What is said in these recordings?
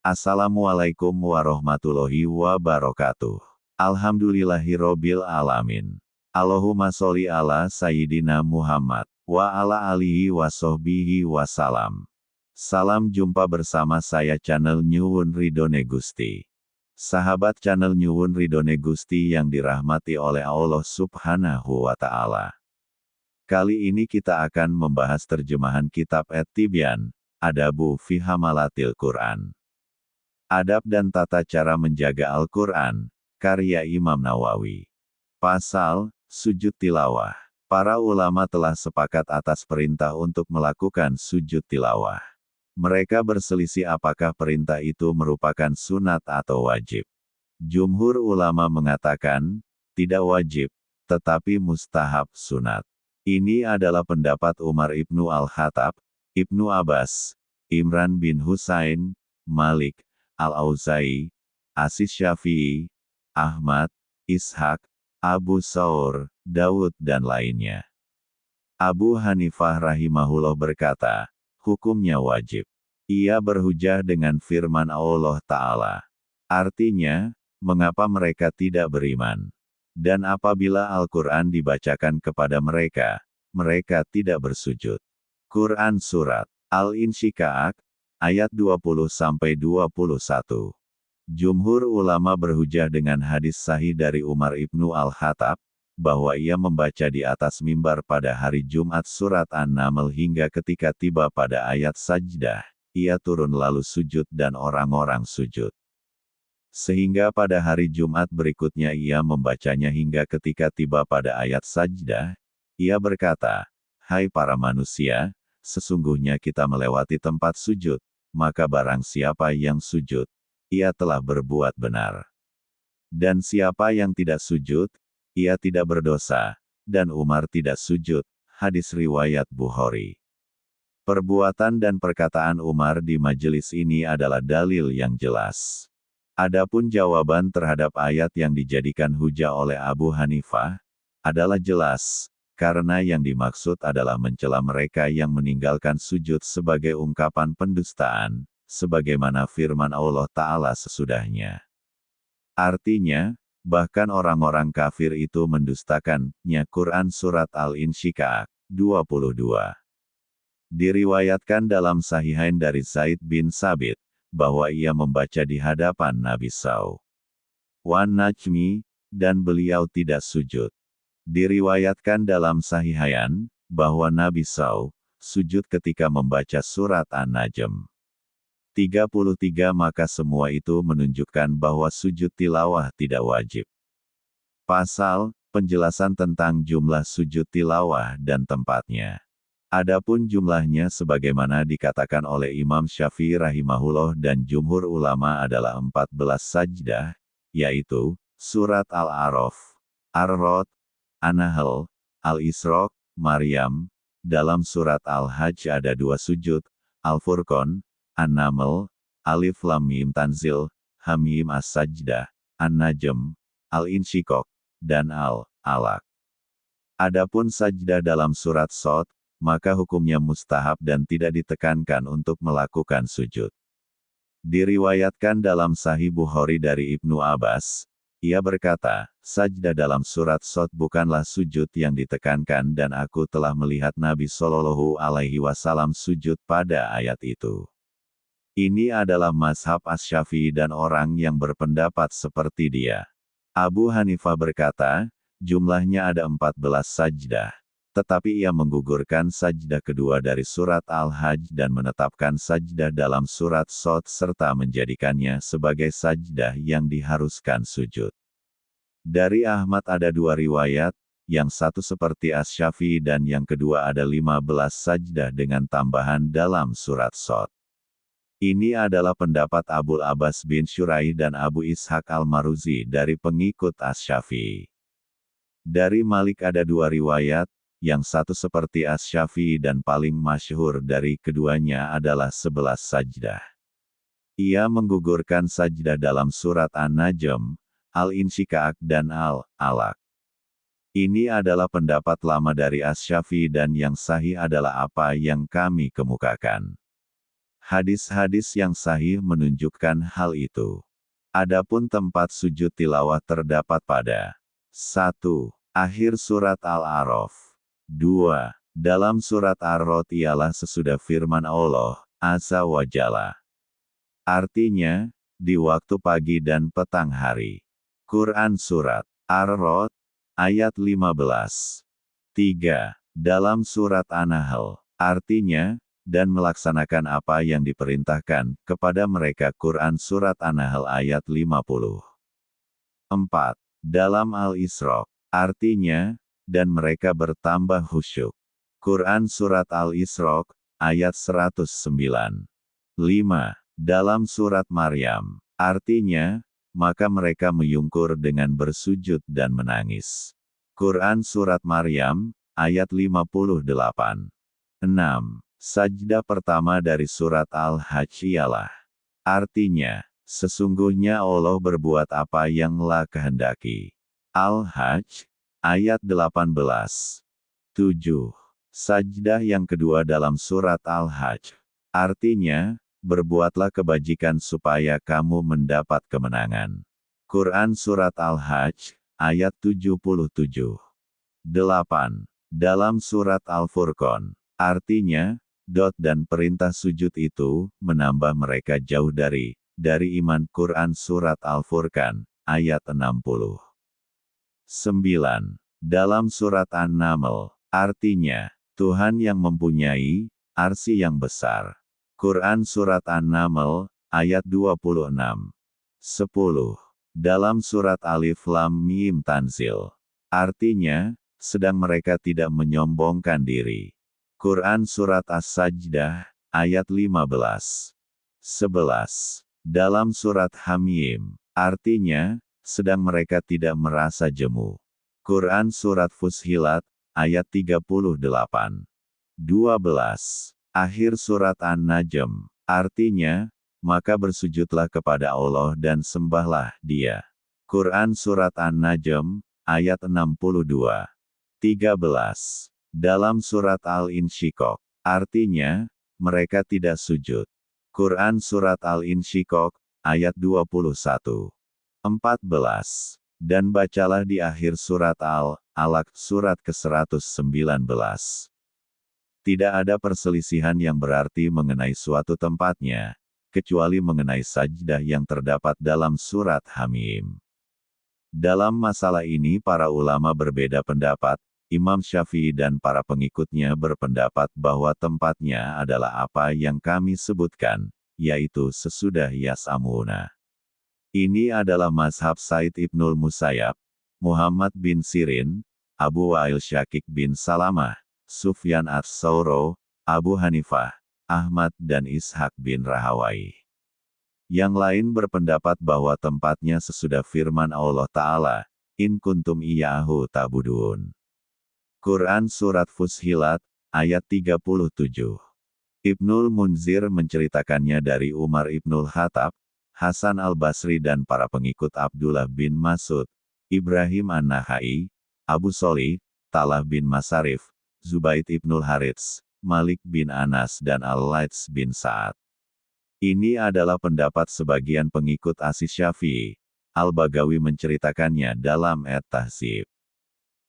Assalamualaikum warahmatullahi wabarakatuh. Alhamdulillahirobbil alamin. Allahumma sholli ala Sayyidina Muhammad wa ala alihi wa sahbihi wasalam. Salam jumpa bersama saya channel Nyuwun Ridone Gusti. Sahabat channel Nyuwun Ridone Gusti yang dirahmati oleh Allah Subhanahu wa Ta'ala. Kali ini kita akan membahas terjemahan kitab At-Tibyan, Adabu fi Hamalatil Quran. Adab dan tata cara menjaga Al-Quran, karya Imam Nawawi. Pasal, sujud tilawah. Para ulama telah sepakat atas perintah untuk melakukan sujud tilawah. Mereka berselisih apakah perintah itu merupakan sunat atau wajib. Jumhur ulama mengatakan, tidak wajib, tetapi mustahab sunat. Ini adalah pendapat Umar ibnu Al-Khattab, Ibnu Abbas, Imran bin Husain, Malik, Al-Auza'i, Asis Syafi'i, Ahmad, Ishaq, Abu Saur, Daud dan lainnya. Abu Hanifah rahimahullah berkata, hukumnya wajib. Ia berhujah dengan firman Allah Ta'ala. Artinya, mengapa mereka tidak beriman? Dan apabila Al-Quran dibacakan kepada mereka, mereka tidak bersujud. Quran Surat Al-Insyiqaq, ayat 20-21. Jumhur ulama berhujah dengan hadis sahih dari Umar ibnu Al-Khattab, bahwa ia membaca di atas mimbar pada hari Jumat surat An-Naml hingga ketika tiba pada ayat sajdah, ia turun lalu sujud dan orang-orang sujud. Sehingga pada hari Jumat berikutnya ia membacanya hingga ketika tiba pada ayat sajdah, ia berkata, hai para manusia, sesungguhnya kita melewati tempat sujud, maka barang siapa yang sujud, ia telah berbuat benar. Dan siapa yang tidak sujud, ia tidak berdosa, dan Umar tidak sujud, hadis riwayat Bukhari. Perbuatan dan perkataan Umar di majelis ini adalah dalil yang jelas. Adapun jawaban terhadap ayat yang dijadikan hujah oleh Abu Hanifah, adalah jelas, karena yang dimaksud adalah mencela mereka yang meninggalkan sujud sebagai ungkapan pendustaan, sebagaimana firman Allah Ta'ala sesudahnya. Artinya, bahkan orang-orang kafir itu mendustakannya. Quran Surat Al-Insyiqaq, 22. Diriwayatkan dalam Sahihain dari Zaid bin Sabit, bahwa ia membaca di hadapan Nabi Wan Najmi, dan beliau tidak sujud. Diriwayatkan dalam Sahihain, bahwa Nabi sujud ketika membaca surat An-Najm. 33. Maka semua itu menunjukkan bahwa sujud tilawah tidak wajib. Pasal, penjelasan tentang jumlah sujud tilawah dan tempatnya. Adapun jumlahnya sebagaimana dikatakan oleh Imam Syafi'i rahimahullah dan jumhur ulama adalah 14 sajdah, yaitu, surat Al-A'raf, Ar-Rod, An-Nahl, Al-Isra, Maryam, dalam surat Al-Hajj ada 2 sujud, Al-Furqan, An-Naml, Alif Lam Mim Tanzil, Hamim As-Sajdah, An-Najm, Al-Insyiqaq, dan Al-Alaq. Adapun sajdah dalam surat Shad, maka hukumnya mustahab dan tidak ditekankan untuk melakukan sujud. Diriwayatkan dalam Sahih Bukhari dari Ibnu Abbas, ia berkata, sajdah dalam surat Shad bukanlah sujud yang ditekankan dan aku telah melihat Nabi Shallallahu Alaihi Wasallam sujud pada ayat itu. Ini adalah mazhab Asy-Syafi'i dan orang yang berpendapat seperti dia. Abu Hanifah berkata, jumlahnya ada 14 sajdah. Tetapi ia menggugurkan sajdah kedua dari surat Al-Hajj dan menetapkan sajdah dalam surat Shad serta menjadikannya sebagai sajdah yang diharuskan sujud. Dari Ahmad ada 2 riwayat, yang satu seperti Asy-Syafi'i dan yang kedua ada 15 sajdah dengan tambahan dalam surat Shad. Ini adalah pendapat Abul Abbas bin Syuraih dan Abu Ishaq Al-Maruzi dari pengikut Asy-Syafi'i. Dari Malik ada 2 riwayat, yang satu seperti Asy-Syafi'i dan paling masyhur dari keduanya adalah 11 sajdah. Ia menggugurkan sajdah dalam surat An-Najm, Al-Insyiqaq dan Al-Alaq. Ini adalah pendapat lama dari Asy-Syafi'i dan yang sahih adalah apa yang kami kemukakan. Hadis-hadis yang sahih menunjukkan hal itu. Adapun tempat sujud tilawah terdapat pada 1. Akhir surat Al-A'raf. 2. Dalam surat Ar-Rod ialah sesudah firman Allah, Azza wa Jalla. Artinya, di waktu pagi dan petang hari. Quran Surat Ar-Rod, ayat 15. 3. Dalam surat An-Nahl, artinya, dan melaksanakan apa yang diperintahkan kepada mereka. Quran Surat An-Nahl ayat 50. 4. Dalam Al-Isra, artinya, dan mereka bertambah khusyuk. Quran Surat Al-Isra, ayat 109. 5. Dalam surat Maryam, artinya, maka mereka menyungkur dengan bersujud dan menangis. Quran Surat Maryam, ayat 58. 6. Sajdah pertama dari surat Al-Hajj ialah, artinya, sesungguhnya Allah berbuat apa yang Allah kehendaki. Al-Hajj, ayat 18. 7. Sajdah yang kedua dalam surat Al-Hajj, artinya, berbuatlah kebajikan supaya kamu mendapat kemenangan. Quran Surat Al-Hajj, ayat 77. 8. Dalam surat Al-Furqan, artinya, dan perintah sujud itu, menambah mereka jauh dari iman. Quran Surat Al-Furqan, ayat 60. 9. Dalam surat An-Naml, artinya, Tuhan yang mempunyai arsy yang besar. Quran Surat An-Naml, ayat 26. 10. Dalam surat Alif Lam Mim Tanzil, artinya, sedang mereka tidak menyombongkan diri. Quran Surat As-Sajdah, ayat 15. 11. Dalam surat Hamim, artinya, sedang mereka tidak merasa jemu. Quran Surat Fussilat, ayat 38. 12. Akhir surat An-Najm, artinya, maka bersujudlah kepada Allah dan sembahlah Dia. Quran Surat An-Najm, ayat 62. 13. Dalam surat Al-Insyiqaq, artinya, mereka tidak sujud. Quran Surat Al-Insyiqaq, ayat 21. 14. Dan bacalah di akhir surat Al-Alaq surat ke-119. Tidak ada perselisihan yang berarti mengenai suatu tempatnya, kecuali mengenai sajdah yang terdapat dalam surat Hamim. Dalam masalah ini para ulama berbeda pendapat. Imam Syafi'i dan para pengikutnya berpendapat bahwa tempatnya adalah apa yang kami sebutkan, yaitu sesudah Yas'amuna. Ini adalah mazhab Said Ibnul Musayyab, Muhammad bin Sirin, Abu Wa'il Syakik bin Salamah, Sufyan ats-Tsauri, Abu Hanifah, Ahmad dan Ishaq bin Rahawai. Yang lain berpendapat bahwa tempatnya sesudah firman Allah Ta'ala, In kuntum iyyahu ta'budun. Quran Surat Fussilat, ayat 37. Ibnul Munzir menceritakannya dari Umar Ibnul Khattab, Hasan al-Basri dan para pengikut Abdullah bin Mas'ud, Ibrahim an-Nakhai, Abu Sholih, Talah bin Masarif, Zubaid ibnul Harits, Malik bin Anas dan Al-Laits bin Sa'ad. Ini adalah pendapat sebagian pengikut As-Syafi'i. Al-Bagawi menceritakannya dalam At-Tahzib.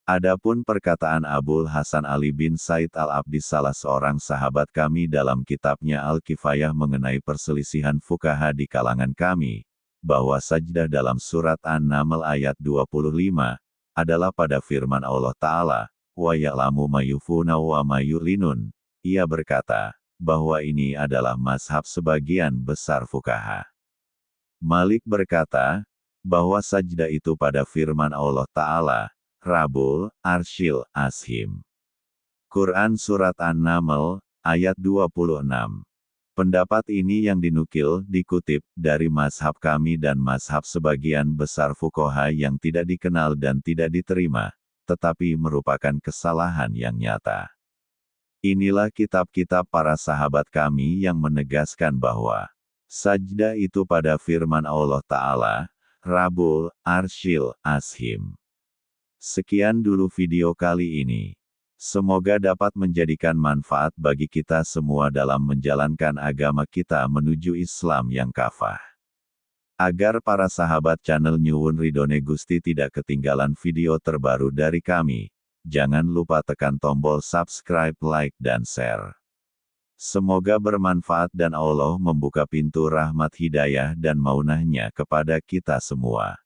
Adapun perkataan Abul Hasan Ali bin Said Al-Abdi salah seorang sahabat kami dalam kitabnya Al-Kifayah mengenai perselisihan fuqaha di kalangan kami, bahwa sajdah dalam surat An-Naml ayat 25, adalah pada firman Allah Ta'ala, wa ya'lamu ma yufuna wa ma yu'linun. Ia berkata, bahwa ini adalah mazhab sebagian besar fuqaha. Malik berkata, bahwa sajdah itu pada firman Allah Ta'ala, Rabbul Arsyil Azim. Quran Surat An-Naml, ayat 26. Pendapat ini yang dinukil, dikutip, dari mazhab kami dan mazhab sebagian besar fuqaha yang tidak dikenal dan tidak diterima, tetapi merupakan kesalahan yang nyata. Inilah kitab-kitab para sahabat kami yang menegaskan bahwa sajdah itu pada firman Allah Ta'ala, Rabbul Arsyil Azim. Sekian dulu video kali ini. Semoga dapat menjadikan manfaat bagi kita semua dalam menjalankan agama kita menuju Islam yang kafah. Agar para sahabat channel Nyuwun Ridone Gusti tidak ketinggalan video terbaru dari kami, jangan lupa tekan tombol subscribe, like, dan share. Semoga bermanfaat dan Allah membuka pintu rahmat hidayah dan maunahnya kepada kita semua.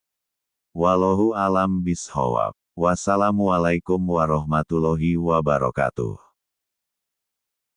Wallahu alam bishawab. Wassalamualaikum warahmatullahi wabarakatuh.